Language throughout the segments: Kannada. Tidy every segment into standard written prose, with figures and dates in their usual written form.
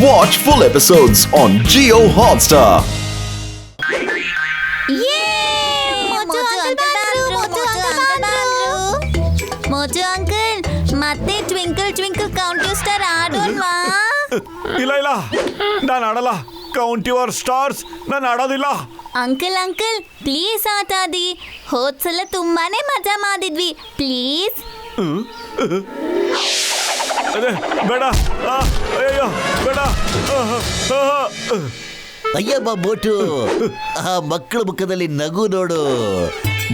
Watch full episodes on Jio Hotstar. Motu uncle ಮತ್ತೆ twinkle twinkle count your star ಆಡೋಲ್ವಾ? ಇಲ್ಲ ನಾನು ಆಡಲ್ಲ. ಕೌಂಟ್ ಯುವರ್ ಸ್ಟಾರ್ಸ್ ನಾನು ಆಡೋದಿಲ್ಲ. ಅಂಕಲ್ ಪ್ಲೀಸ್ ಆಟ ಆಡಿ. ಹೋದ್ಸಲ ತುಂಬಾನೇ ಮಜಾ ಮಾಡಿದ್ವಿ, ಪ್ಲೀಸ್. ಅದೇ ಬೇಡ, ಅಯ್ಯೋ ಬೇಡ. ಅಯ್ಯಮ್ಮ ಮೋಟು, ಆ ಮಕ್ಕಳ ಮುಖದಲ್ಲಿ ನಗು ನೋಡು.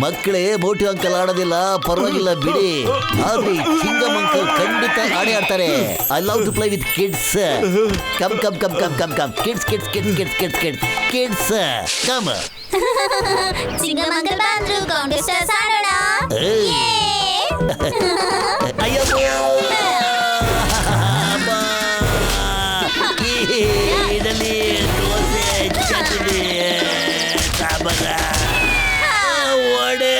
ಮಕ್ಕಳೇ ಮೋಟು ಅಂಕಲ್ ಆಡೋದಿಲ್ಲ, ಪರವಾಗಿಲ್ಲ ಬಿಡಿ. ಆದ್ರೆ ಚಿಂಗಮ್ ಅಂಕಲ್ ಖಂಡಿತ ಆಡ್ತಾರೆ. I love to play with kids. Come come come come come come kids kids kids kids kids kids kids come. ಚಿಂಗಮ್ ಅಂಕಲ್ ಬಂದ್ರು, ಕೌಂಟ್ ಯುವರ್ ಸ್ಟಾರ್ಸ್ ಆಡೋಣ. ಅಯ್ಯಮ್ಮ ಇಡಲಿ, ದೋಸೆ, ಚಟ್ನಿ, ಸಾಂಬಾರ, ವಡೆ,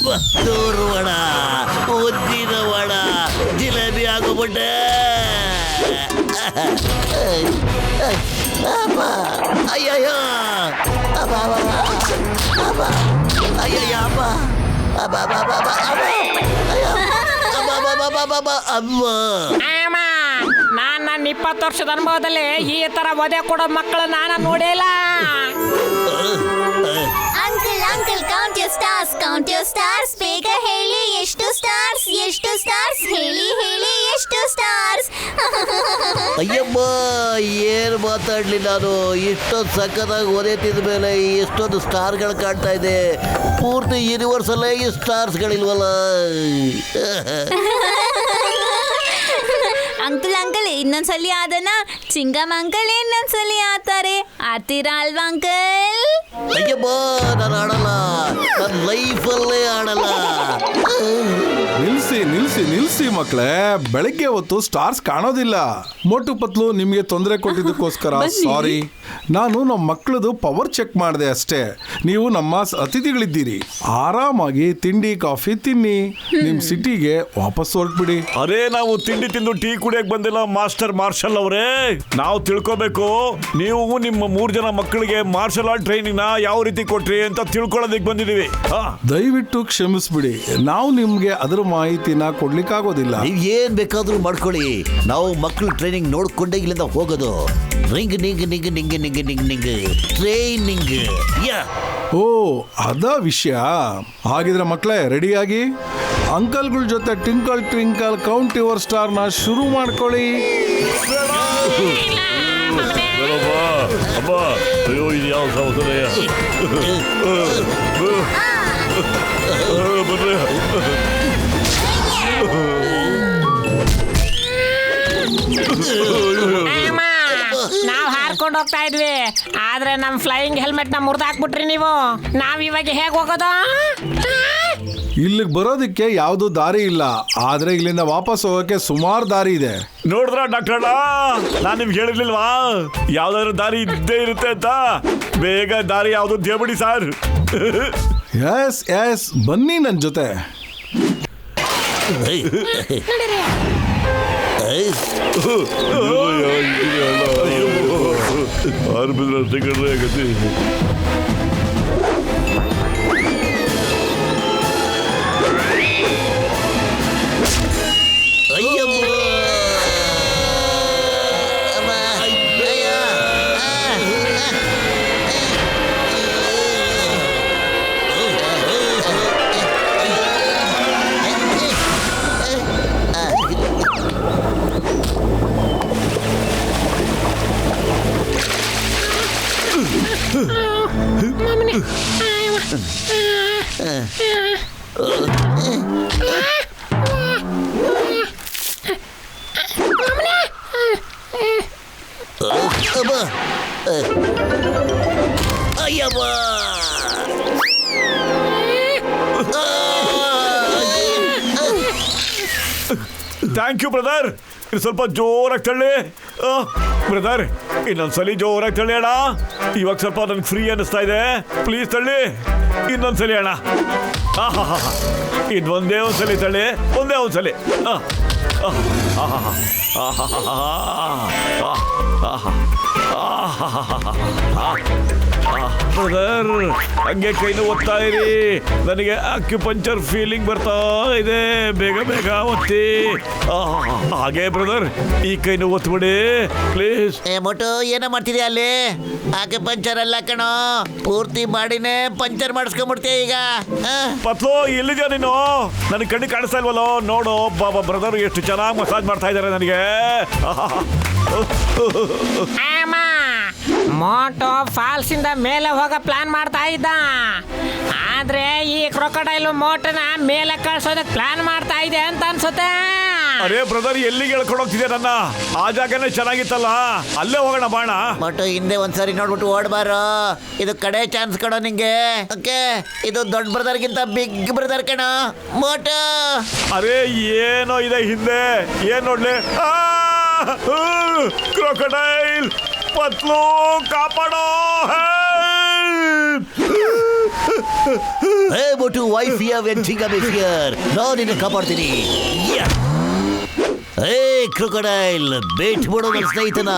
ಬಸ್ತೂರು ವಡ, ಉದ್ದಿನ ವಡ, ಜಿಲೇಬಿ ಆಗೋಬಿಟ್ಟೆ. ಅಯ್ಯಯ್ಯೋ ಅಯ್ಯಯ್ಯ ಅಮ್ಮ. ನಾನ್ ನನ್ನ 20 ವರ್ಷದ ಅನುಭವದಲ್ಲಿ ಈ ತರ ಒದೆ ಕೊಡೋ ಮಕ್ಕಳು ನಾನು ನೋಡಿಲ್ಲ. Uncle count your stars. ಬೇಗ ಹೇಳಿ, ಎಷ್ಟು ಸ್ಟಾರ್ಸ್ ಹೇಳಿ ಎಷ್ಟು ಸ್ಟಾರ್ಸ್. ಅಯ್ಯಮ್ಮ, ಏನು ಮಾತಾಡ್ಲಿ ನಾನು. ಇಷ್ಟೊಂದು ಸಕ್ಕತ್ತಾಗಿ ಒದೆ ತಿಂದ ಮೇಲೆ ಎಷ್ಟೊಂದು ಸ್ಟಾರ್ಗಳು ಕಾಣ್ತಾ ಇದೆ. ಪೂರ್ತಿ ಯೂನಿವರ್ಸ್ ಅಲ್ಲೇ ಈ ಸ್ಟಾರ್ಸ್ಗಳಿಲ್ವಲ್ಲ. ಅಂಕಲ್ ಇನ್ನೊಂದ್ಸಲಿ ಆದನ. ಚಿಂಗಮ್ ಅಂಕಲ್ ಇನ್ನೊಂದ್ಸಲಿ ಆಡ್ತಾರೆ. ಆಡ್ತೀರಾ ಅಲ್ವಾ ಅಂಕಲ್? ಅಯ್ಯಮ್ಮ, ನಾನು ಆಡಲ್ಲ. ನನ್ನ ಲೈಫಲ್ಲೇ ಆಡಲ್ಲ. ನಿಲ್ಸಿ ಮಕ್ಕಳೇ. ಬೆಳಗ್ಗೆ ಹೊತ್ತು ಸ್ಟಾರ್ಸ್ ಕಾಣೋದಿಲ್ಲ. ಮೋಟು ಪತ್ಲು ನಿಮ್ಗೆ ತೊಂದರೆ ಕೊಟ್ಟಿದ್ದಕ್ಕೋಸ್ಕರ ಸಾರಿ. ನಾನು ನಮ್ಮ ಮಕ್ಕಳದು ಪವರ್ ಚೆಕ್ ಮಾಡಿದೆ ಅಷ್ಟೇ. ನೀವು ನಮ್ಮ ಅತಿಥಿಗಳಿದ್ದೀರಿ. ಆರಾಮಾಗಿ ತಿಂಡಿ ಕಾಫಿ ತಿನ್ನಿ. ನಿಮ್ ಸಿಟಿಗೆ ವಾಪಸ್ ಹೊರಟ್ಬಿಡಿ. ಅರೇ, ನಾವು ತಿಂಡಿ ತಿಂದು ಟೀ ಕುಡಿಯಕ್ ಬಂದಿಲ್ಲ ಮಾಸ್ಟರ್ ಮಾರ್ಷಲ್ ಅವರೇ. ನಾವು ತಿಳ್ಕೋಬೇಕು, ನೀವು ನಿಮ್ಮ 3 ಜನ ಮಕ್ಕಳಿಗೆ ಮಾರ್ಷಲ್ ಆರ್ಟ್ ಟ್ರೈನಿಂಗ್ ನ ಯಾವ ರೀತಿ ಕೊಟ್ರಿ ಅಂತ ತಿಳ್ಕೊಳ್ಳೋದಕ್ಕೆ ಬಂದಿದೀವಿ. ದಯವಿಟ್ಟು ಕ್ಷಮಿಸ್ಬಿಡಿ, ನಾವು ನಿಮ್ಗೆ ಅದರ ಮಾಹಿತಿನ ಕೊಡ್ಲಿಕ್ಕಾಗೋದಿಲ್ಲ. ನೀವ್ ಏನ್ ಬೇಕಾದ್ರೂ ಮಾಡ್ಕೊಳ್ಳಿ, ನಾವು ಮಕ್ಕಳು ಟ್ರೈನಿಂಗ್ ನೋಡ್ಕೊಂಡೇ ಇಲ್ಲಿಂದ ಹೋಗೋದು. ರಿಂಗ್ ನಿಂಗ್ ನಿಂಗ್ ನಿಂಗ್ ನಿಂಗ್ ನಿಂಗ್ ನಿಂಗ್ ಟ್ರೈನಿಂಗ್. ಓ, ಅದ ವಿಷಯ. ಹಾಗಿದ್ರೆ ಮಕ್ಕಳೇ ರೆಡಿಯಾಗಿ ಅಂಕಲ್ಗಳ ಜೊತೆ twinkle twinkle count your star ನ ಶುರು ಮಾಡ್ಕೊಳ್ಳಿ. ಅಬ್ಬಾ, ಅಯ್ಯೋ ಇದು ಯಾವ ಸೌಕರ್ಯ. ನಾವ್ ಹಾರ್ಕೊಂಡು ಹೋಗ್ತಾ ಇದ್ವಿ, ಆದ್ರೆ ನಮ್ ಫ್ಲೈಯಿಂಗ್ ಹೆಲ್ಮೆಟ್ ನ ಮುರಿದಾಕ್ಬಿಟ್ರಿ ನೀವು. ನಾವ್ ಇವಾಗ ಹೇಗ್ ಹೋಗೋದು? ಇಲ್ಲಿಗೆ ಬರೋದಕ್ಕೆ ಯಾವ್ದು ದಾರಿ ಇಲ್ಲ, ಆದ್ರೆ ಇಲ್ಲಿಂದ ವಾಪಸ್ ಹೋಗಕ್ಕೆ ಸುಮಾರು ದಾರಿ ಇದೆ. ನೋಡಿದ್ರ ಡಾಕ್ಟರ್, ನಾನ್ ನಿಮ್ಗೆ ಹೇಳಿರ್ಲಿಲ್ವಾ ಯಾವ್ದಾದ್ರು ದಾರಿ ಇದ್ದೇ ಇರುತ್ತೆ ಅಂತ. ಬೇಗ ದಾರಿ ಯಾವ್ದು ದೇವಬಿಡಿ ಸರ್. ಎಸ್ ಬನ್ನಿ ನನ್ ಜೊತೆ. ಅಯ್ಯವ್ವ, ಥ್ಯಾಂಕ್ ಯು ಬ್ರದರ್. ಇದು ಸ್ವಲ್ಪ ಜೋರಾಗಿ ತಳ್ಳಿ ಬ್ರದರ್. ಇನ್ನೊಂದ್ಸಲಿ ಜೋರಾಗಿ ತಳ್ಳಿ ಅಣ್ಣ. ಇವಾಗ ಸ್ವಲ್ಪ ನನ್ಗೆ ಫ್ರೀ ಅನ್ನಿಸ್ತಾ ಇದೆ. ಪ್ಲೀಸ್ ತಳ್ಳಿ ಇನ್ನೊಂದ್ಸಲಿ ಅಣ್ಣ. ಇದು ಒಂದೇ ಒಂದ್ಸಲಿ ತಳ್ಳಿ, ಒಂದೇ ಒಂದ್ಸಲಿ. ಬ್ರದರ್, ಹಂಗೆ ಕೈನ ಒತ್ತಾ ಇರಿ, ನನಗೆ ಅಕ್ಯುಪಂಚರ್ ಫೀಲಿಂಗ್ ಬರ್ತಾ ಇದೆ. ಬೇಗ ಬೇಗ ಒತ್ತಿ. ಹಾಗೆ ಬ್ರದರ್, ಈ ಕೈನ ಒತ್ಬಿಡಿ ಪ್ಲೀಸ್. ಏ ಮೋಟು, ಏನೋ ಮಾಡ್ತಿದ್ಯಾ ಅಲ್ಲಿ? ಆಕೆ ಪಂಚರ್ ಅಲ್ಲ ಕಣೋ, ಪೂರ್ತಿ ಬಾಡಿನೇ ಪಂಚರ್ ಮಾಡಿಸ್ಕೊಂಡ್ಬಿಡ್ತೀಯ ಈಗ. ಪತ್ಲು, ಎಲ್ಲಿದ್ಯಾ ನೀನು? ನನಗೆ ಕಣ್ಣು ಕಾಣಿಸ್ತಾ ಇಲ್ವಲ್ಲೋ? ನೋಡು ಬಾಬಾ, ಬ್ರದರ್ ಎಷ್ಟು ಚೆನ್ನಾಗಿ ಮಸಾಜ್ ಮಾಡ್ತಾ ಇದ್ದಾರೆ ನನಗೆ. ಮೋಟೋ ಫಾಲ್ಸ್ ಇಂದ ಮೇಲೆ ಹೋಗೋ ಪ್ಲಾನ್ ಮಾಡ್ತಾ ಇದ್ದ, ಆದ್ರೆ ಈ ಕ್ರೊಕೊಡೈಲ್ ಮೋಟನ ಮೇಲೆ ಕಳ್ಸೋದಕ್ಕೆ ಪ್ಲಾನ್ ಮಾಡ್ತಾ ಇದೆ ಅಂತ ಅನ್ಸುತ್ತೆ. ಅರೇ ಬ್ರದರ್, ಎಲ್ಲಿಗೆ ಹೇಳ್ಕೊಂಡು ಹೋಗ್ತಿದ್ಯಾ ನನ್ನ? ಆ ಜಾಗನೇ ಚೆನ್ನಾಗಿತ್ತಲ್ಲ, ಅಲ್ಲೇ ಹೋಗೋಣ ಬಾಣ. ಮೋಟು, ಹಿಂದೆ ಒಂದ್ಸರಿ ನೋಡ್ಬಿಟ್ಟು ಓಡ್ಬಾರೋ, ಇದು ಕಡೆ ಚಾನ್ಸ್ ಕಣೋ ನಿಂಗೆ. ಓಕೆ, ಇದು ದೊಡ್ಡ ಬ್ರದರ್ಗಿಂತ ಬಿಗ್ ಬ್ರದರ್ ಕಣೋ ಮೋಟು. ಅರೇ ಏನೋ ಇದೆ ಹಿಂದೆ, ಏನ್ ನೋಡ್ಲಿ? ಕ್ರೊಕೊಡೈಲ್, ಪತ್ಲು ಕಾಪಾಡೋ. Hey Motu, why fear when Chingam is here? ನಾನು ನಿನ್ನ ಕಾಪಾಡ್ತೀನಿ. ಹೇ ಕ್ರೊಕೊಡೈಲ್, ಬೇಟ್ ಬಿಡೋ ನನ್ನ ಸ್ನೇಹಿತನ.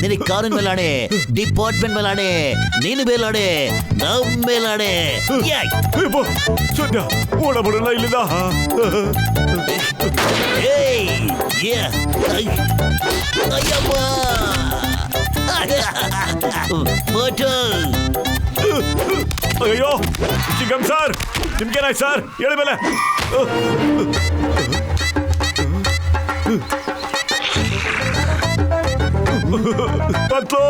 ನಿನಗೆ ಕಾರಿನ ಮೇಲಾಣೆ, ಡಿಪಾರ್ಟ್ಮೆಂಟ್ ಮೇಲಾಣೆ, ನೀನು ಮೇಲಾಣೆ, ನಮ್ ಮೇಲಾಣೆ. ಸದ್ಯ ಓಡಬಿಡಲ್ಲ ಇಲ್ಲಿಂದ. ಅಯ್ಯಪ್ಪ ಮೋಟು. ಅಯ್ಯೋ ಚಿಕ್ಕಮ್ ಸರ್, ನಿಮ್ಗೇನಾಯ್ತು ಸರ್? ಹೇಳಿ ಮೇಲೆ. ಪತ್ಲು,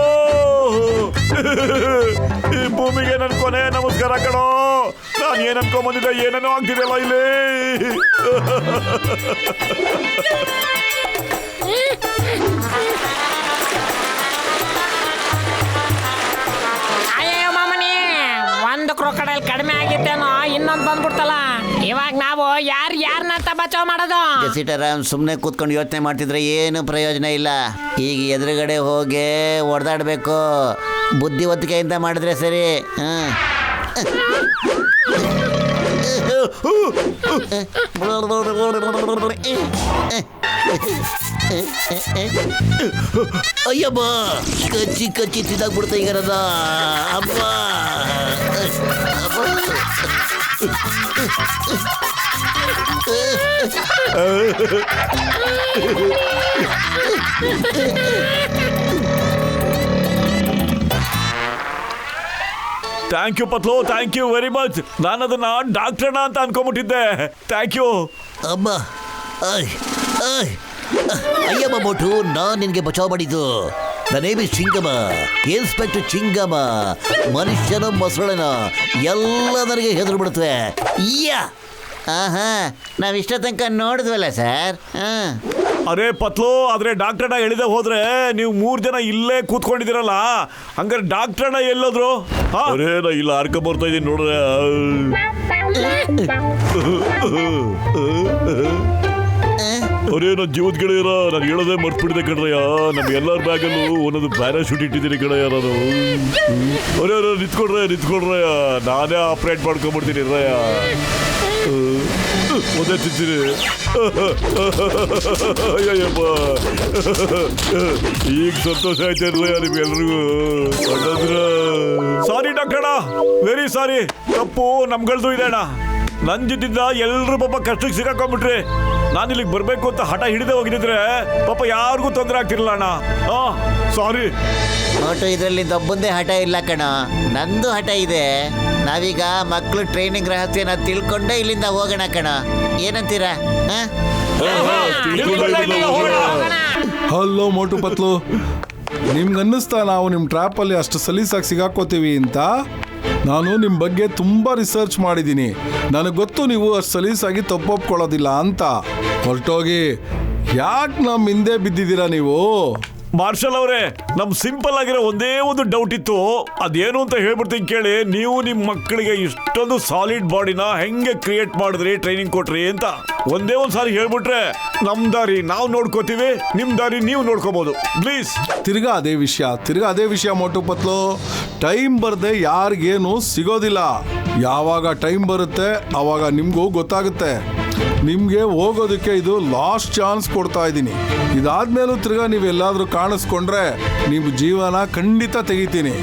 ಈ ಭೂಮಿಗೆ ನನ್ ಕೊನೆ ನಮಸ್ಕಾರ ಕಣೋ. ನಾನು ಏನ್ ಅನ್ಕೊಂಬಂದಿದ್ದೆ, ಏನೇನೋ ಆಗ್ತಿದೆಯಲ್ಲ ಇಲ್ಲಿ. ಅಯ್ಯೋ ಮಾಮನಿ, ಒಂದು ಕ್ರೊಕೊಡೈಲ್ ಕಡಿಮೆ ಆಗಿತ್ತೇನೋ, ಇನ್ನೊಂದು ಬಂದ್ಬಿಡ್ತಲ್ಲ. ಇವಾಗ ನಾವು ಯಾರನ್ನಂತ ಬಚಾವ್ ಮಾಡೋದು? ಸೀತಾರಾಮ್, ಸುಮ್ಮನೆ ಕೂತ್ಕೊಂಡು ಯೋಚನೆ ಮಾಡ್ತಿದ್ರೆ ಏನು ಪ್ರಯೋಜನ ಇಲ್ಲ. ಈಗ ಎದುರುಗಡೆ ಹೋಗಿ ಹೊಡೆದಾಡ್ಬೇಕು. ಬುದ್ಧಿವಂತಿಕೆಯಿಂದ ಮಾಡಿದ್ರೆ ಸರಿ. ಅಯ್ಯಮ್ಮ, ಕಚ್ಚಿ ಕಚ್ಚಿ ತಿಂದಾಗ್ಬಿಡ್ತಾ ಈಗ ನನ್ನ. ಅಮ್ಮ thank you Patlu, thank you very much. ನಾನು ಅದನ್ನ ಡಾಕ್ಟರ್ನ ಅಂತ ಅನ್ಕೊಂಬಿಟ್ಟಿದ್ದೆ. Thank you. ಅಮ್ಮ, ಅಯ್ಯಮ್ಮ ಮೋಟು, ನಾನು ನಿನಗೆ ಬಚಾವ್ ಮಾಡಿದ್ದು. The name is Chingam, inspector Chingam. ಮನುಷ್ಯನ ಮೊಸಳೆನ ಎಲ್ಲ ನನಗೆ ಹೆದರು ಬಿಡುತ್ತವೆ. ನಾವಿಷ್ಟ ತನಕ ನೋಡಿದ್ವಲ್ಲ ಸರ್. ಅರೇ ಪತ್ಲು, ಆದ್ರೆ ಡಾಕ್ಟರ್ನ ಎಳಿದೆ ಹೋದ್ರೆ ನೀವು 3 ಜನ ಇಲ್ಲೇ ಕೂತ್ಕೊಂಡಿದ್ದೀರಲ್ಲ, ಹಂಗಾರೆ ಡಾಕ್ಟರ್ನ ಎಲ್ಲೋದ್ರು? ಅರೇ ನಾ ಇಲ್ಲ ಆರ್ಕ ಬರ್ತಾ ಇದೀನಿ ನೋಡ್ರೆ. ಅರೇ ನನ್ನ ಜೀವದ ಗೆಳೆಯರ, ನಾನು ಹೇಳೋದೇ ಮರ್ತ್ಬಿಟ್ಟಿದೆ ಕಣ್ರಯ್ಯ. ನಮ್ಗೆ ಎಲ್ಲರ ಬ್ಯಾಗಲ್ಲೂ ಒಂದೊಂದು ಪ್ಯಾರಾಶೂಟ್ ಇಟ್ಟಿದ್ದೀನಿ ಕಣಯ್ಯ ನಾನು. ಅರೇ ನಿಂತ್ಕೊಡ್ರಯ್ಯ, ನಾನೇ ಆಪ್ರೇಟ್ ಮಾಡ್ಕೊಂಡ್ಬಿಡ್ತೀನಿ ರಯ್ಯ. ಒಂದೇ ತಿಂತೀನಿ. ಅಯ್ಯಪ್ಪ, ಈಗ ಸಂತೋಷ ಆಯ್ತೇನ್ರಯ್ಯ ನಿಮ್ಗೆಲ್ರಿಗೂ. Sorry doctor, very sorry. ತಪ್ಪು ನಮ್ಗಳ್ದು ಇದೆ ಅಣ್ಣ. ನನ್ನ ಜೊತೆಯಿಂದ ಎಲ್ರು ಪಾಪ ಕಷ್ಟಕ್ಕೆ ಸಿಕ್ಕಾಕೊಂಡ್ಬಿಟ್ರಿ. ನಾನು ಇಲ್ಲಿಗೆ ಬರ್ಬೇಕು ಅಂತ ಹಠ ಹಿಡಿದೇ ಹೋಗಿದ್ರೆ ಪಾಪ ಯಾರಿಗೂ ತೊಂದರೆ ಆಗ್ತಿರಲ್ಲ ಅಣ್ಣ. ಸಾರಿ. ನೋಟು, ಇದರಲ್ಲಿ ಒಬ್ಬಂದೇ ಹಠ ಇಲ್ಲ ಕಣ, ನಂದು ಹಠ ಇದೆ. ನಾವೀಗ ಮಕ್ಕಳು ಟ್ರೈನಿಂಗ್ ರಹಸ್ಯನ ತಿಳ್ಕೊಂಡೇ ಇಲ್ಲಿಂದ ಹೋಗೋಣ ಕಣ. ಏನಂತೀರಾ? ಹಲೋ ಮೋಟು ಪತ್ಲು, ನಿಮ್ಗನ್ನಿಸ್ತಾ ನಾವು ನಿಮ್ಮ ಟ್ರ್ಯಾಪಲ್ಲಿ ಅಷ್ಟು ಸಲೀಸಾಗಿ ಸಿಗಾಕೋತೀವಿ ಅಂತ? ನಾನು ನಿಮ್ಮ ಬಗ್ಗೆ ತುಂಬ ರಿಸರ್ಚ್ ಮಾಡಿದ್ದೀನಿ. ನನಗೆ ಗೊತ್ತು ನೀವು ಅಷ್ಟು ಸಲೀಸಾಗಿ ತಪ್ಪೊಪ್ಕೊಳ್ಳೋದಿಲ್ಲ ಅಂತ. ಹೊರಟೋಗಿ, ಯಾಕೆ ನಮ್ಮ ಹಿಂದೆ ಬಿದ್ದಿದ್ದೀರಾ ನೀವು? ಮಾರ್ಷಲ್ ಅವರೇ, ನಮ್ ಸಿಂಪಲ್ ಆಗಿರೋ ಒಂದೇ ಒಂದು ಡೌಟ್ ಇತ್ತು. ಅದೇನು ಅಂತ ಹೇಳ್ಬಿಡ್ತೀನಿ ಕೇಳಿ. ನೀವು ನಿಮ್ಮ ಮಕ್ಕಳಿಗೆ ಇಷ್ಟೊಂದು ಸಾಲಿಡ್ ಬಾಡಿನ ಹೆಂಗೆ ಕ್ರಿಯೇಟ್ ಮಾಡಿದ್ರಿ, ಟ್ರೈನಿಂಗ್ ಕೊಟ್ರಿ ಅಂತ ಒಂದೇ ಒಂದು ಸಾರಿ ಹೇಳ್ಬಿಟ್ರೆ ನಮ್ ದಾರಿ ನಾವು ನೋಡ್ಕೋತೀವಿ, ನಿಮ್ ದಾರಿ ನೀವು ನೋಡ್ಕೋಬಹುದು. ಪ್ಲೀಸ್. ತಿರ್ಗಾ ಅದೇ ವಿಷಯ ಮೋಟು ಪತ್ಲು. ಟೈಮ್ ಬರ್ದೆ ಯಾರಿಗೇನು ಸಿಗೋದಿಲ್ಲ. ಯಾವಾಗ ಟೈಮ್ ಬರುತ್ತೆ ಅವಾಗ ನಿಮಗೂ ಗೊತ್ತಾಗುತ್ತೆ. ನಿಮ್ಗೆ ಹೋಗೋದಕ್ಕೆ ಇದು ಲಾಸ್ಟ್ ಚಾನ್ಸ್ ಕೊಡ್ತಾ ಇದ್ದೀನಿ. ಇದಾದ್ಮೇಲೂ ತಿರ್ಗಾ ನೀವೆಲ್ಲಾದ್ರೂ ಕಾಣಿಸ್ಕೊಂಡ್ರೆ ನಿಮ್ಮ ಜೀವನ ಖಂಡಿತ ತೆಗಿತೀನಿ.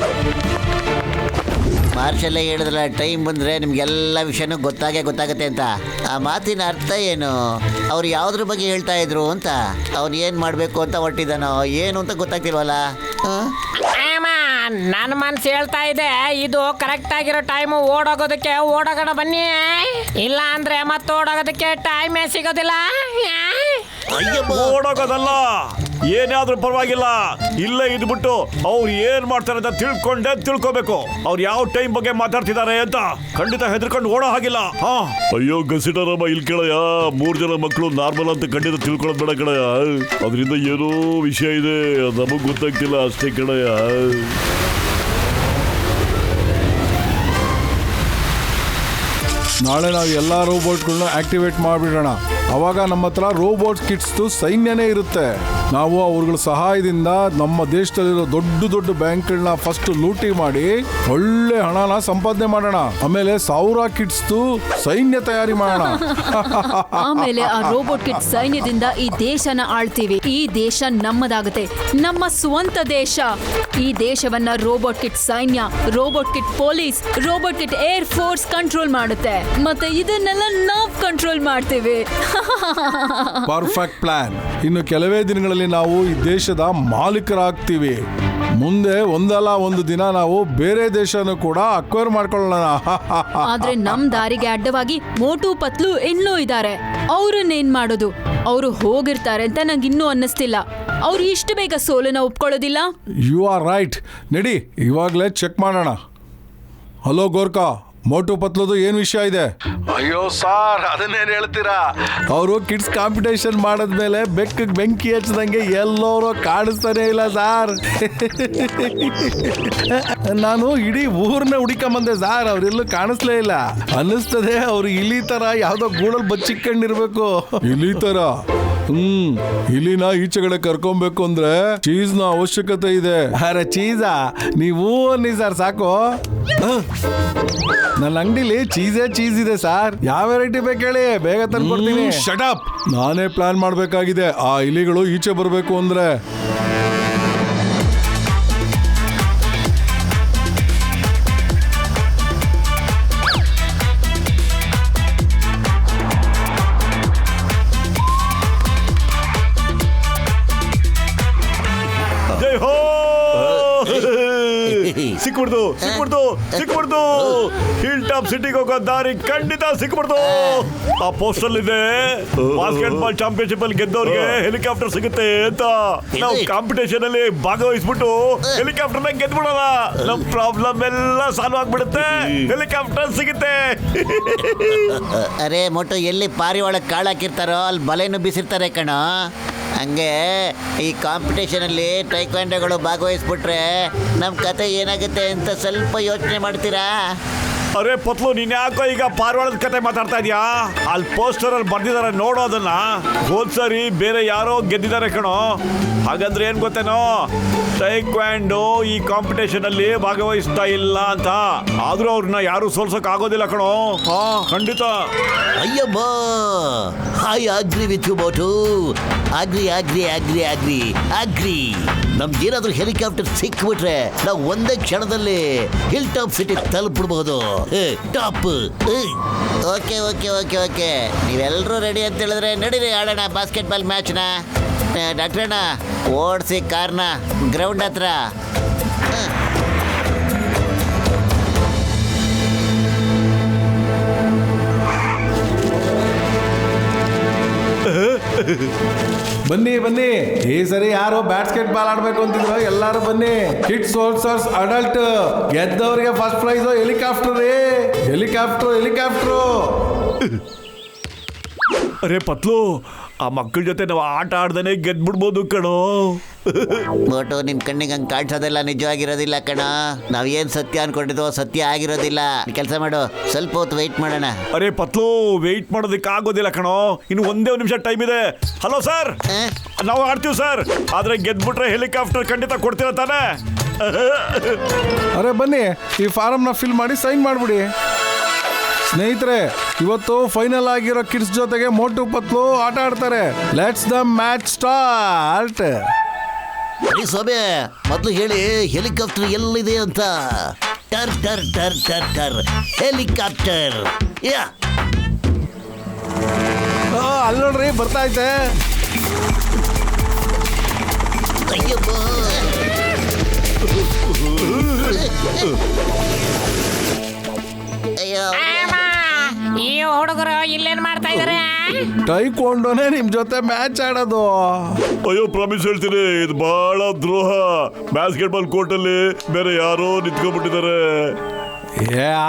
ಮಾರ್ಷಲ್ಲೇ ಹೇಳಿದ್ರಲ್ಲ, ಟೈಮ್ ಬಂದರೆ ನಿಮ್ಗೆಲ್ಲ ವಿಷಯನೂ ಗೊತ್ತಾಗುತ್ತೆ ಅಂತ. ಆ ಮಾತಿನ ಅರ್ಥ ಏನು? ಅವ್ರು ಯಾವುದ್ರ ಬಗ್ಗೆ ಹೇಳ್ತಾ ಇದ್ರು ಅಂತ, ಅವ್ನು ಏನು ಮಾಡಬೇಕು ಅಂತ ಹೊಟ್ಟಿದ್ದಾನೋ ಏನು ಅಂತ ಗೊತ್ತಾಗ್ತಿಲ್ವಲ್ಲ. ನನ್ನ ಮನ್ಸು ಹೇಳ್ತಾ ಇದೆ, ಇದು ಕರೆಕ್ಟ್ ಆಗಿರೋ ಟೈಮು ಓಡೋಗೋಣ ಬನ್ನಿ, ಇಲ್ಲ ಅಂದ್ರೆ ಮತ್ತೆ ಓಡೋಗೋದಕ್ಕೆ ಟೈಮೇ ಸಿಗೋದಿಲ್ಲ. ಓಡೋಗೋದಲ್ಲ, ಏನಾದ್ರೂ ಪರವಾಗಿಲ್ಲ, ಇಲ್ಲೇ ಇದ್ಬಿಟ್ಟು ಅವ್ರು ಏನ್ ಮಾಡ್ತಾರೆ ಅಂತ ತಿಳ್ಕೋಬೇಕು. ಅವ್ರು ಯಾವ ಟೈಮ್ ಬಗ್ಗೆ ಮಾತಾಡ್ತಿದ್ದಾರೆ ಅಂತ ಖಂಡಿತ ಹೆದರ್ಕೊಂಡು ಓಡೋ ಹಾಗಿಲ್ಲ. ಅಯ್ಯೋ ಗಸಿಟರಮ್ಮ, ಇಲ್ಲಿ ಕೇಳಯ್ಯ, 3 ಜನ ಮಕ್ಕಳು ನಾರ್ಮಲ್ ಅಂತ ಖಂಡಿತ ತಿಳ್ಕೊಳ್ಳೋದು ಬೇಡ ಕಣಯ್ಯ. ಅದರಿಂದ ಏನೋ ವಿಷಯ ಇದೆ, ನಮಗ್ ಗೊತ್ತಾಗ್ತಿಲ್ಲ ಅಷ್ಟೇ ಕಣಯ್ಯ. ನಾಳೆ ನಾವು ಎಲ್ಲ ರೋಬೋಟ್ಗಳನ್ನ ಆಕ್ಟಿವೇಟ್ ಮಾಡಿಬಿಡೋಣ. ಅವಾಗ ನಮ್ಮ ಹತ್ರ ರೋಬೋಟ್ ಕಿಟ್ಸ್ದು ಸೈನ್ಯನೇ ಇರುತ್ತೆ. ನಾವು ಅವ್ರಗಳ ಸಹಾಯದಿಂದ ನಮ್ಮ ದೇಶದಲ್ಲಿರೋ ದೊಡ್ಡ ಬ್ಯಾಂಕ್ಗಳನ್ನ ಫಸ್ಟ್ ಲೂಟಿ ಮಾಡಿ ಒಳ್ಳೆ ಹಣನ ಸಂಪಾದನೆ ಮಾಡೋಣ. ಆಮೇಲೆ 1000 ಕಿಟ್ಸ್ದು ಸೈನ್ಯ ತಯಾರಿ ಮಾಡೋಣ. ಆಮೇಲೆ ಆ ರೋಬೋಟ್ ಕಿಟ್ ಸೈನ್ಯದಿಂದ ಈ ದೇಶನ ಆಳ್ತೀವಿ. ಈ ದೇಶ ನಮ್ಮದಾಗುತ್ತೆ, ನಮ್ಮ ಸ್ವಂತ ದೇಶ. ಈ ದೇಶವನ್ನ ರೋಬೋಟ್ ಕಿಟ್ ಸೈನ್ಯ, robot kit police, robot kit air force control ಮಾಡುತ್ತೆ. ಮತ್ತೆ ಇದನ್ನೆಲ್ಲ ನಾವು ಕಂಟ್ರೋಲ್ ಮಾಡ್ತೀವಿ. Perfect plan. ಇನ್ನು ಕೆಲವೇ ದಿನಗಳಲ್ಲಿ ನಾವು ಈ ದೇಶದ ಮಾಲೀಕರಾಗ್ತೀವಿ. ಮುಂದೆ ಒಂದಲ್ಲ ಒಂದು ದಿನ ನಾವು ಬೇರೆ ದೇಶನೂ ಕೂಡ ಅಕ್ವೈರ್ ಮಾಡ್ಕೊಳ್ಳೋಣ. ಆದ್ರೆ ನಮ್ ದಾರಿಗೆ ಅಡ್ಡವಾಗಿ ಮೋಟು ಪತ್ಲು ಇನ್ನೂ ಇದ್ದಾರೆ. ಅವ್ರನ್ನೇನ್ ಮಾಡೋದು? ಅವರು ಹೋಗಿರ್ತಾರೆ ಅಂತ ನಂಗೆ ಇನ್ನೂ ಅನ್ನಿಸ್ತಿಲ್ಲ. ಅವ್ರು ಇಷ್ಟು ಬೇಗ ಸೋಲನ್ನ ಒಪ್ಕೊಳ್ಳೋದಿಲ್ಲ. You are right. ನಡಿ, ಇವಾಗಲೇ ಚೆಕ್ ಮಾಡೋಣ. ಹಲೋ ಗೋರ್ಕಾ, ಮೋಟು ಪತ್ಲದು ಏನ್ ವಿಷಯ ಇದೆ? ಅಯ್ಯೋ ಸಾರ್, ಅದನ್ನೇನು ಹೇಳ್ತೀರಾ? ಅವರು ಕಿಡ್ಸ್ ಕಾಂಪಿಟೇಷನ್ ಮಾಡಿದ್ಮೇಲೆ ಬೆಂಕಿ ಹಚ್ಚದಂಗೆ ಎಲ್ಲರೂ ಕಾಣಿಸ್ತಾನೆ ಇಲ್ಲ ಸಾರ್. ನಾನು ಇಡೀ ಊರ್ನ ಹುಡುಕೊಂಬಂದೆ ಸಾರ್, ಅವ್ರೆಲ್ಲೂ ಕಾಣಿಸ್ಲೇ ಇಲ್ಲ. ಅನ್ನಿಸ್ತದೆ ಅವ್ರು ಇಲಿ ತರ ಯಾವ್ದೋ ಗೂಡಲ್ಲಿ ಬಚ್ಚಿಕೊಂಡಿರ್ಬೇಕು. ಇಲಿ ತರ? ಇಲ್ಲಿನ ಈಚೆಗಡೆ ಕರ್ಕೊಬೇಕು ಅಂದ್ರೆ ಚೀಸ್ನ ಅವಶ್ಯಕತೆ ಇದೆ. ಅರೆ ಚೀಸಾ? ನೀವು ಅನ್ನಿ ಸರ್ ಸಾಕು. ನನ್ನ ಅಂಗಡಿಲಿ ಚೀಸ್ ಇದೆ ಸರ್. ಯಾವ ವೆರೈಟಿ ಬೇಕು ಹೇಳಿ, ಬೇಗ ತಂದು ಕೊಡ್ತೀನಿ. Shut up. ನಾನೇ ಪ್ಲಾನ್ ಮಾಡ್ಬೇಕಾಗಿದೆ ಆ ಇಲಿಗಳು ಈಚೆ ಬರಬೇಕು ಅಂದ್ರೆ. ಸಿಕ್ಬಿಡ್ತು. ಹಿಲ್ ಟಾಪ್ ಸಿಟಿಗೆ ಹೋಗೋ ದಾರಿ ಖಂಡಿತ ಸಿಕ್ಬಿಡ್ತು. ಆ ಪೋಸ್ಟಲ್ ಇದೆ, ಬಾಸ್ಕೆಟ್ ಬಾಲ್ ಚಾಂಪಿಯನ್ಶಿಪ್ ಅಲ್ಲಿ ಗೆದ್ದವ್ರಿಗೆ ಹೆಲಿಕಾಪ್ಟರ್ ಸಿಗುತ್ತೆ ಅಂತ. ನಾವು ಕಾಂಪಿಟೇಷನ್ ಅಲ್ಲಿ ಭಾಗವಹಿಸ್ಬಿಟ್ಟು ಹೆಲಿಕಾಪ್ಟರ್ ನ ಗೆದ್ಬಿಡೋಣ. ನಮ್ ಪ್ರಾಬ್ಲಮ್ ಎಲ್ಲ ಸಾಲ್ವ್ ಆಗ್ಬಿಡುತ್ತೆ, ಹೆಲಿಕಾಪ್ಟರ್ ಸಿಗುತ್ತೆ. ಅರೆ ಮೋಟು, ಎಲ್ಲಿ ಪಾರಿ ಒಳಗೆ ಕಾಳು ಹಾಕಿರ್ತಾರೋ ಅಲ್ಲಿ ಬಲೆಯನ್ನು ಬೀಸಿರ್ತಾರೆ ಕಣೋ. ಹಂಗೆ ಈ ಕಾಂಪಿಟೇಷನಲ್ಲಿ ಟೈಕ್ವಾಂಡೋಗಳು ಭಾಗವಹಿಸ್ಬಿಟ್ರೆ ನಮ್ಮ ಕತೆ ಏನಾಗುತ್ತೆ ಅಂತ ಸ್ವಲ್ಪ ಯೋಚನೆ ಮಾಡ್ತೀರಾ? ಅರೆ ಪತ್ಲು, ನೀನ್ ಯಾಕೋ ಈಗ ಪಾರಿವಾಳದ ಕತೆ ಮಾತಾಡ್ತಾ ಇದೀಯಾ? ಅಲ್ಲಿ ಪೋಸ್ಟರ್ ಅಲ್ಲಿ ಬರ್ದಿದ್ದಾರೆ ನೋಡೋ ಅದನ್ನ. ಹೋದ್ಸರಿ ಬೇರೆ ಯಾರೋ ಗೆದ್ದಿದ್ದಾರೆ ಕಣೋ. ಹಾಗಂದ್ರೆ ಏನ್ ಗೊತ್ತೇನೋ, ಟೈಕ್ವಾಂಡೋ ಈ ಕಾಂಪಿಟೇಷನ್ ಅಲ್ಲಿ ಭಾಗವಹಿಸ್ತಾ ಇಲ್ಲ ಅಂತ. ಆದ್ರೂ ಅವ್ರನ್ನ ಯಾರು ಸೋಲ್ಸಕ್ ಆಗೋದಿಲ್ಲ ಕಣೋ. ಖಂಡಿತ. ಅಯ್ಯಮ್ಮ, I agree with you Motu. Agree. ನಮ್ಗೇನಾದ್ರೂ ಹೆಲಿಕಾಪ್ಟರ್ ಸಿಕ್ಬಿಟ್ರೆ ನಾವು ಒಂದೇ ಕ್ಷಣದಲ್ಲಿ ಹಿಲ್ ಟಾಪ್ ಸಿಟಿ ತಲುಪಿಡ್ಬಹುದು. ಟಾಪ್. ಓಕೆ. ನೀವೆಲ್ಲರೂ ರೆಡಿ ಅಂತ ಹೇಳಿದ್ರೆ ನಡೀರಿ, ಆಡೋಣ ಬಾಸ್ಕೆಟ್ ಬಾಲ್ ಮ್ಯಾಚ್ನ. ಡಾಕ್ಟ್ರಣ್ಣ, ಓಡಿಸಿ ಕಾರ್ನ ಗ್ರೌಂಡ್ ಹತ್ರ. ಬನ್ನಿ. ಈ ಸರಿ ಯಾರು ಬ್ಯಾಸ್ಕೆಟ್ ಬಾಲ್ ಆಡ್ಬೇಕು ಅಂತಿದ್ರು, ಎಲ್ಲಾರು ಬನ್ನಿ. ಕಿಡ್ಸ್, ಸೋಲ್ಸರ್ಸ್, ಅಡಲ್ಟ್, ಗೆದ್ದವರಿಗೆ ಫಸ್ಟ್ ಪ್ರೈಸ್ ಹೆಲಿಕಾಪ್ಟರ್. ಅರೆ ಪತ್ಲು, ಆ ಮಕ್ಕಳ ಜೊತೆ ನಾವು ಆಟ ಆಡ್ದೇನೆ ಗೆದ್ಬಿಡ್ಬೋದು ಕಣೋ. ಮೋಟು, ನಿಮ್ ಕಣ್ಣಿಗೆ ಹಂಗೆ ಕಾಣಿಸೋದೆಲ್ಲ ನಿಜವಾಗಿರೋದಿಲ್ಲ ಕಣ. ನಾವೇನ್ ಸತ್ಯ ಅನ್ಕೊಂಡಿದ್ವೋ ಸತ್ಯ ಆಗಿರೋದಿಲ್ಲ. ಕೆಲಸ ಮಾಡು, ಸ್ವಲ್ಪ ಹೊತ್ತು ವೆಯ್ಟ್ ಮಾಡೋಣ. ಅರೆ ಪತ್ಲು, ವೆಯ್ಟ್ ಮಾಡೋದಕ್ಕೆ ಆಗೋದಿಲ್ಲ ಕಣೋ. ಇನ್ನು ಒಂದೇ ನಿಮಿಷ ಟೈಮ್ ಇದೆ. ಹಲೋ ಸರ್, ನಾವು ಆಡ್ತೀವಿ ಸರ್. ಆದ್ರೆ ಗೆದ್ಬಿಟ್ರೆ ಹೆಲಿಕಾಪ್ಟರ್ ಖಂಡಿತ ಕೊಡ್ತೀರ ತಾನೆ? ಅರೆ ಬನ್ನಿ, ಈ ಫಾರಮ್ನ ಫಿಲ್ ಮಾಡಿ ಸೈನ್ ಮಾಡ್ಬಿಡಿ. ಸ್ನೇಹಿತರೆ, ಇವತ್ತು ಫೈನಲ್ ಆಗಿರೋ ಕಿಡ್ಸ್ ಜೊತೆಗೆ ಮೋಟು ಪತ್ಲು ಆಟ ಆಡ್ತಾರೆ. Let's the match start. Soumya, ಮೊದಲು ಹೇಳಿ ಹೆಲಿಕಾಪ್ಟರ್ ಎಲ್ಲಿದೆ ಅಂತ. ಟರ್ ಟರ್ ಟರ್ ಟರ್ ಟರ್ ಹೆಲಿಕಾಪ್ಟರ್. ಯಾ, ಅಲ್ಲಿ ನೋಡ್ರಿ, ಬರ್ತಾ ಐತೆ. ಅಯ್ಯಪ್ಪ. ಅಯ್ಯೋ, ಈ ಹುಡುಗರು ಇಲ್ಲೇನ್ ಮಾಡ್ತಾ ಇದಾರೆ? ಟೈಕೊಂಡೋನೆ ನಿಮ್ ಜೊತೆ ಮ್ಯಾಚ್ ಆಡೋದು. ಅಯ್ಯೋ, ಪ್ರಾಮಿಸ್ ಹೇಳ್ತೀನಿ, ಇದು ಬಹಳ ದ್ರೋಹ. ಬಾಸ್ಕೆಟ್ಬಾಲ್ ಕೋರ್ಟ್ ಅಲ್ಲಿ ಬೇರೆ ಯಾರೋ ನಿಂತ್ಕೊಂಡ್ಬಿಟ್ಟಿದ್ದಾರೆ.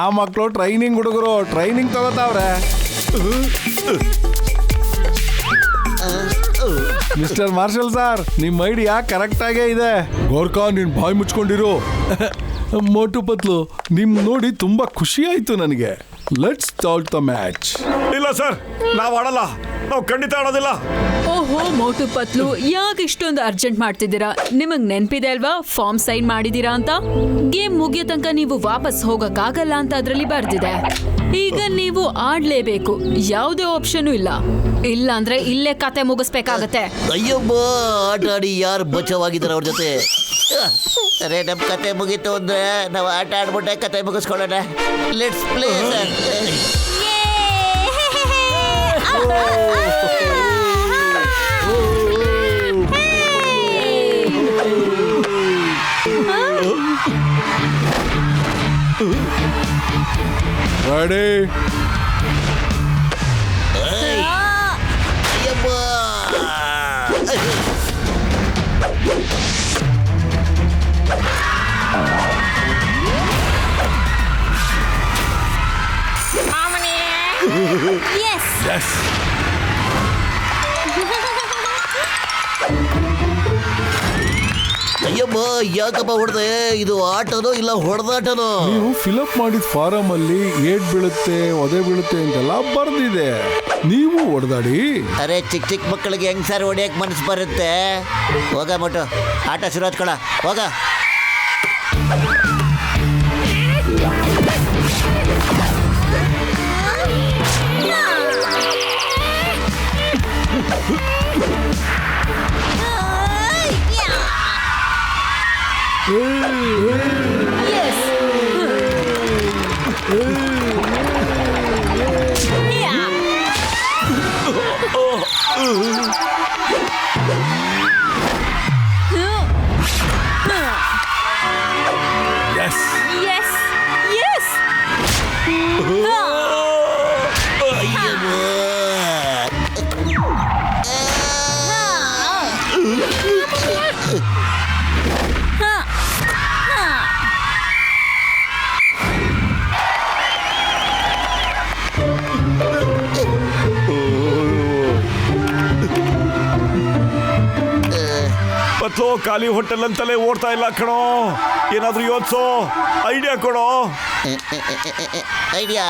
ಆ ಮಕ್ಕಳು ಟ್ರೈನಿಂಗ್ ಹುಡುಗರು, ಟ್ರೈನಿಂಗ್ ತಗೋತಾವ್ರೆ. ಮಿಸ್ಟರ್ ಮಾರ್ಷಲ್ ಸರ್, ನಿಮ್ ಐಡಿಯಾ ಕರೆಕ್ಟ್ ಆಗೇ ಇದೆ. ಗೋರ್ಖಾ, ನೀನ್ ಬಾಯಿ ಮುಚ್ಕೊಂಡಿರು. ಮೋಟು ಪತ್ಲು, ನಿಮ್ ನೋಡಿ ತುಂಬಾ ಖುಷಿ ಆಯ್ತು ನನಗೆ. Let's start the match. ಇಲ್ಲ ಸರ್, ನಾವು ಆಡಲ್ಲ. ನಾವು ಖಂಡಿತ ಆಡೋದಿಲ್ಲ. ಓಹೋ ಮೋಟು ಪತ್ಲು, ಯಾಕೆ ಇಷ್ಟೊಂದು ಅರ್ಜೆಂಟ್ ಮಾಡ್ತಿದ್ದೀರಾ? ನಿಮಗ್ ನೆನ್ಪಿದೆ ಅಲ್ವಾ ಫಾರ್ಮ್ ಸೈನ್ ಮಾಡಿದೀರಾ ಅಂತ? ಗೇಮ್ ಮುಗಿಯೋ ತನಕ ನೀವು ವಾಪಸ್ ಹೋಗಕ್ಕಾಗಲ್ಲ ಅಂತ ಅದ್ರಲ್ಲಿ ಬರ್ದಿದೆ. ಈಗ ನೀವು ಆಡ್ಲೇಬೇಕು, ಯಾವುದೇ ಆಪ್ಷನ್ ಇಲ್ಲ. ಇಲ್ಲ ಅಂದ್ರೆ ಇಲ್ಲೇ ಕತೆ ಮುಗಿಸ್ಬೇಕಾಗತ್ತೆ. ಅಯ್ಯಬ್ಬ, ಆಟ ಆಡಿ ಯಾರು ಬಚಾವಾಗಿದ್ದಾರೆ ಅವ್ರ ಜೊತೆ. ಅರೆ, ನಮ್ ಕತೆ ಮುಗೀತು ಅಂದ್ರೆ ನಾವು ಆಟ ಆಡ್ಬಿಟ್ಟೆ ಕತೆ ಮುಗಿಸ್ಕೊಳ್ಳೋಣ. Let's play sir. ರೆಡಿ? ಅಯ್ಯಬ್ಬ. Yes. ಅಯ್ಯಬ್ಬ, ಯಾಕಪ್ಪ ಹೊಡೆದೆ? ಇದು ಆಟನೋ ಇಲ್ಲ ಹೊಡೆದಾಟನೋ? ನೀವು ಫಿಲಪ್ ಮಾಡಿದ ಫಾರಂ ಅಲ್ಲಿ ಏಟ್ ಬೀಳುತ್ತೆ, ಒದೆ ಬೀಳುತ್ತೆ ಅಂತೆಲ್ಲ ಬರ್ದಿದೆ. ನೀವು ಹೊಡೆದಾಡಿ. ಅರೆ, ಚಿಕ್ಕ ಚಿಕ್ಕ ಮಕ್ಕಳಿಗೆ ಹೆಂಗ್ ಸರ್ ಹೊಡಿಯಕ್ ಮನಸ್ಸು ಬರುತ್ತೆ? ಹೋಗ ಮೋಟು, ಆಟ ಶುರು ಹಚ್ಕೊಳ, ಹೋಗ. ಪತ್ಲು, ಖಾಲಿ ಹೋಟೆಲ್ ಅಂತಲೇ ಓಡ್ತಾ ಇಲ್ಲ ಕಣೋ. ಏನಾದ್ರೂ ಯೋಚಿಸೋ, ಐಡಿಯಾ ಕೊಡೋ. ಐಡಿಯಾ?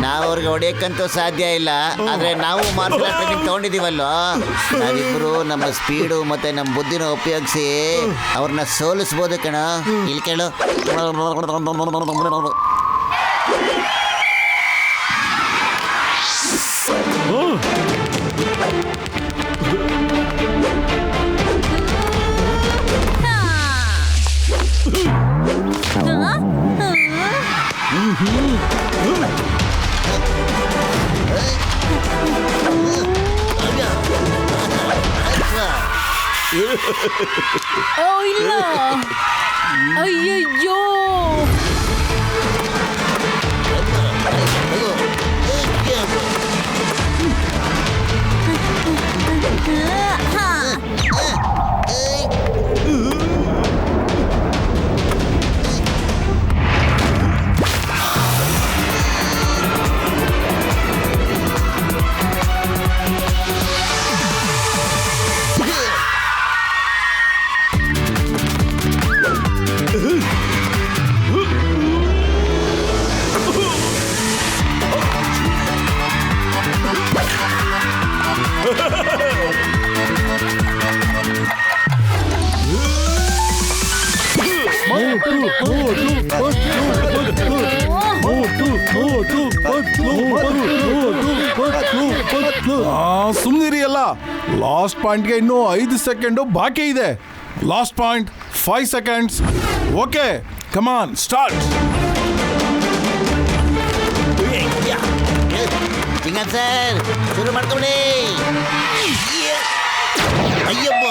ನಾವು ಅವ್ರಿಗೆ ಹೊಡೆಯಕ್ಕಂತೂ ಸಾಧ್ಯ ಇಲ್ಲ. ಆದ್ರೆ ನಾವು ಮಾರ್ಷಲ್ ಆರ್ಟ್ ಟ್ರೈನಿಂಗ್ ತಗೊಂಡಿದೀವಲ್ವ, ನಾವಿಬ್ರು ನಮ್ಮ ಸ್ಪೀಡು ಮತ್ತೆ ನಮ್ಮ ಬುದ್ಧಿನ ಉಪಯೋಗಿಸಿ ಅವ್ರನ್ನ ಸೋಲಿಸ್ಬೋದು ಕಣ. ಇಲ್ಲಿ ಕೇಳು. ಓ ಇಲ್ಲ, ಅಯ್ಯಯ್ಯೋ. ಸುಮ್ಮನಿರಿ ಅಲ್ಲ. ಲಾಸ್ಟ್ ಪಾಯಿಂಟ್ಗೆ ಇನ್ನೂ 5 ಸೆಕೆಂಡು ಬಾಕಿ ಇದೆ. Last point 5 seconds. ಓಕೆ, ಕಮಾನ್ ಸ್ಟಾರ್ಟ್. ಚಿಂಗನ್ ಸರ್ ಶುರು ಮಾಡ್ಕೊಳ್ಳಿ. ಅಯ್ಯಪ್ಪ,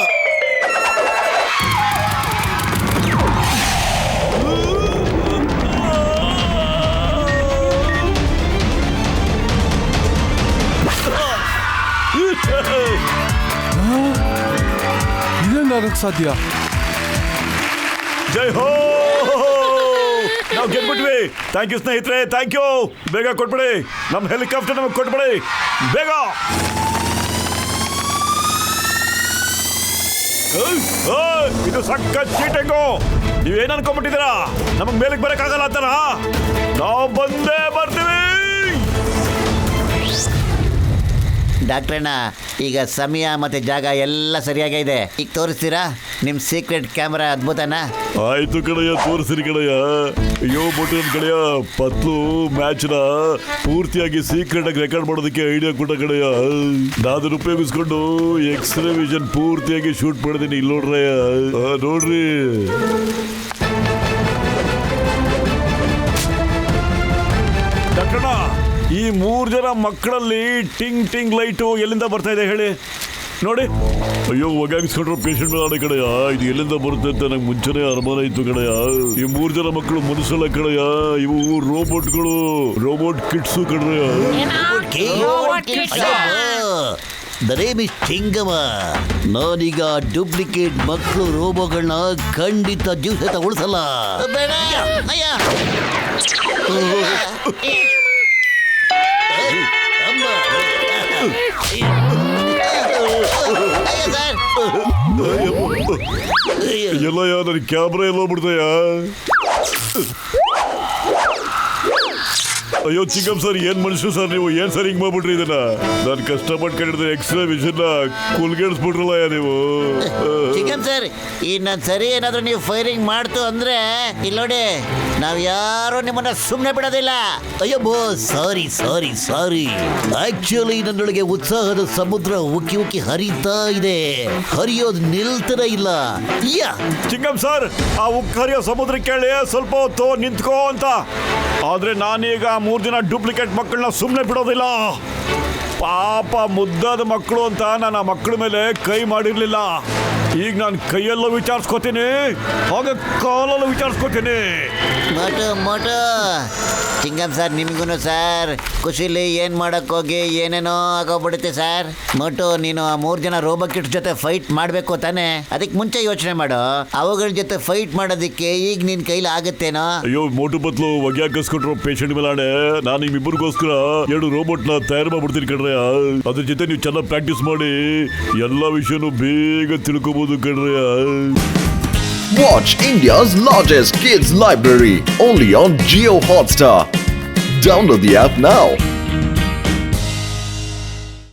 ಇದೇನಾಗಕ್ಕೆ ಸಾಧ್ಯ? ಜೈ ಹೋ, ನಾವು ಗೆದ್ಬಿಟ್ವಿ. ಥ್ಯಾಂಕ್ ಯು ಸ್ನೇಹಿತರೆ, ಥ್ಯಾಂಕ್ ಯು. ಬೇಗ ಕೊಟ್ಬಿಡಿ, ನಮ್ಮ ಹೆಲಿಕಾಪ್ಟರ್ ನಮಗೆ ಕೊಟ್ಬಿಡಿ ಬೇಗ. ಇದು ಸಖತ್ ಚೀಟಿಂಗು. ನೀವೇನು ಅನ್ಕೊಂಡ್ಬಿಟ್ಟಿದ್ದೀರಾ? ನಮಗೆ ಮೇಲಕ್ಕೆ ಬರೋಕ್ಕಾಗಲ್ಲ ಅಂತಾರ? ನಾವು ಬಂದೇ ಬರ್ತೀವಿ. ಡಾಕ್ಟ್ರಣ್ಣ, ಈಗ ಸಮಯ ಮತ್ತೆ ಜಾಗ ಎಲ್ಲ ಸರಿಯಾಗಿದೆ. ಈಗ ತೋರಿಸ್ತೀರಾ ನಿಮ್ಮ ಸೀಕ್ರೆಟ್ ಕ್ಯಾಮ್ರಾ ಅದ್ಭುತನ? ಆಯ್ತು ಕಡೆಯ, ತೋರಿಸಿರಿ ಕಡೆಯ. ಅಯ್ಯೋ ಬೋಟನ್ ಕಡೆಯ, ಪತ್ಲು ಮ್ಯಾಚ್ನ ಪೂರ್ತಿಯಾಗಿ ಸೀಕ್ರೆಟ್ ಆಗಿ ರೆಕಾರ್ಡ್ ಮಾಡೋದಕ್ಕೆ ಐಡಿಯಾ ಕೊಟ್ಟ ಕಡೆಯ. ನಾನು ಉಪಯೋಗಿಸ್ಕೊಂಡು ಎಕ್ಸ್ರೇ ವಿಷನ್ ಪೂರ್ತಿಯಾಗಿ ಶೂಟ್ ಮಾಡಿದೀನಿ. ಇಲ್ಲಿ ನೋಡ್ರಯ್ಯ, ನೋಡ್ರಿ. ಡಾಕ್ಟರ್ನ, ಈ 3 ಜನ ಮಕ್ಕಳಲ್ಲಿ ಟಿಂಗ್ ಟಿಂಗ್ ಲೈಟು ಎಲ್ಲಿಂದ ಬರ್ತಾ ಇದೆ ಹೇಳಿ ನೋಡಿ. ಅಯ್ಯೋ, ಒಗ್ಗಿಸ್ಕೊಂಡ್ರು ಪೇಷಂಟ್ ಮೇಲೆ ಆಡೋ ಕಡೆಯ. ಇದು ಎಲ್ಲಿಂದ ಬರುತ್ತೆ ಅಂತ ನಂಗೆ ಮುಂಚೆನೇ ಅನುಮಾನ ಇತ್ತು ಕಡೆಯ. ಈ 3 ಜನ ಮಕ್ಕಳು ಮನುಷ್ಯಲ್ಲ ಕಡೆಯ, ಇವು ರೋಬೋಟ್ಗಳು, ರೋಬೋಟ್ ಕಿಟ್ಸು ಕಡೆಯ. The name is Chingam. ನಾನೀಗ ಡೂಪ್ಲಿಕೇಟ್ ಮಕ್ಕಳು ರೋಬೋಗಳನ್ನ ಖಂಡಿತ ಜೀವ ಉಳಿಸಲ್ಲ. ಎಲ್ಲಯ್ಯ, ನನ್ನ ಕ್ಯಾಮ್ರಾ ಎಲ್ಲ ಬಿಡ್ತಯ್ಯ. ಅಯ್ಯೋ ಚಿಕ್ಕಮ್ ಸರ್, ಏನ್ ಮನುಷ್ಯ ಸರ್ ನೀವು? ಏನ್ ಸರ್ ಹಿಂಗ್ ಮಾಡ್ಬಿಟ್ರಿ ಇದನ್ನ? ನಾನು ಕಷ್ಟಪಟ್ಟು ಕಂಡಿದ್ದೆ ಎಕ್ಸ್ಟ್ರಾ ವಿಷನ್ ಕುಲ್ಗೇಡ್ಸ್ಬಿಟ್ರಲ್ಲ ನೀವು. ಚಿಕ್ಕಮ್ ಸರ್, ಇನ್ನೊಂದ್ ಸರಿ ಏನಾದ್ರು ನೀವು ಫೈರಿಂಗ್ ಮಾಡ್ತು ಅಂದ್ರೆ ಇಲ್ಲಿ ನೋಡಿ, ನಾವ್ ಯಾರು ನಿಮ್ಮನ್ನ ಸುಮ್ಮನೆ ಬಿಡೋದಿಲ್ಲ. ಅಯ್ಯೋ ಬೋ, ಸಾರಿ ಸಾರಿ ಸಾರಿ. ಆಕ್ಚುಲಿ ನನ್ನೊಳಗೆ ಉತ್ಸಾಹದ ಸಮುದ್ರ ಉಕ್ಕಿ ಉಕ್ಕಿ ಹರಿತಾ ಇದೆ. ಹರಿಯೋದು ನಿಲ್ತಾನೆ ಇಲ್ಲ. ಚಿಕ್ಕಮ್ ಸರ್, ಆ ಉಕ್ಕಿ ಹರಿಯೋ ಸಮುದ್ರ ಕೇಳಿ ಸ್ವಲ್ಪ ಹೊತ್ತು ನಿಂತ್ಕೋ ಅಂತ. ಆದ್ರೆ ನಾನೀಗ 3 ಜನ ಡೂಪ್ಲಿಕೇಟ್ ಮಕ್ಕಳನ್ನ ಸುಮ್ಮನೆ ಬಿಡೋದಿಲ್ಲ. ಪಾಪ ಮುದ್ದಾದ ಮಕ್ಕಳು ಅಂತ ನಾನು ಆ ಮಕ್ಕಳ ಮೇಲೆ ಕೈ ಮಾಡಿರ್ಲಿಲ್ಲ. ಈಗ ನಾನು ಕೈಯಲ್ಲೂ ವಿಚಾರಿಸ್ಕೋತೀನಿ, ಹಾಗೆ ಕಾಲಲ್ಲೂ ವಿಚಾರಿಸ್ಕೋತೀನಿ. ಮೋಟು ಚಿಂಗಮ್ ಸರ್, ನಿಮ್ಗೂ ಸರ್ ಖುಷಿಲಿ ಏನ್ ಮಾಡಕ್ ಹೋಗಿ ಏನೇನೋ ಆಗೋಗ್ಬಿಡುತ್ತೆ ಸರ್. ಮೋಟು, ನೀನು ಆ 3 ಜನ ರೋಬೋ ಕಿಟ್ಸ್ ಜೊತೆ ಫೈಟ್ ಮಾಡ್ಬೇಕು ತಾನೆ? ಅದಕ್ಕೆ ಮುಂಚೆ ಯೋಚನೆ ಮಾಡು. ಅವುಗಳ ಜೊತೆ ಫೈಟ್ ಮಾಡೋದಕ್ಕೆ ಈಗ ನಿನ್ ಕೈಲಿ ಆಗುತ್ತೇನೋ? ಅಯ್ಯೋ ಮೋಟು ಪತ್ಲು, ಹೊಗೆ ಹಾಕಿಸ್ಕೊಟ್ರು ಪೇಷಂಟ್ ಮೇಲಾಣೆ. ನಾನು ನಿಮ್ಮಿಬ್ಬರಿಗೋಸ್ಕರ 2 ರೋಬೋಟ್ನ ತಯಾರು ಮಾಡ್ಬಿಡ್ತೀನಿ ಕಣ್ರೆ. ಅದ್ರ ಜೊತೆ ನೀವು ಚೆನ್ನಾಗಿ ಪ್ರಾಕ್ಟೀಸ್ ಮಾಡಿ ಎಲ್ಲ ವಿಷಯನೂ ಬೇಗ ತಿಳ್ಕೊಬಹುದು ಕಣ್ರೆ. Watch India's largest kids library only on Jio Hotstar. Download the app now.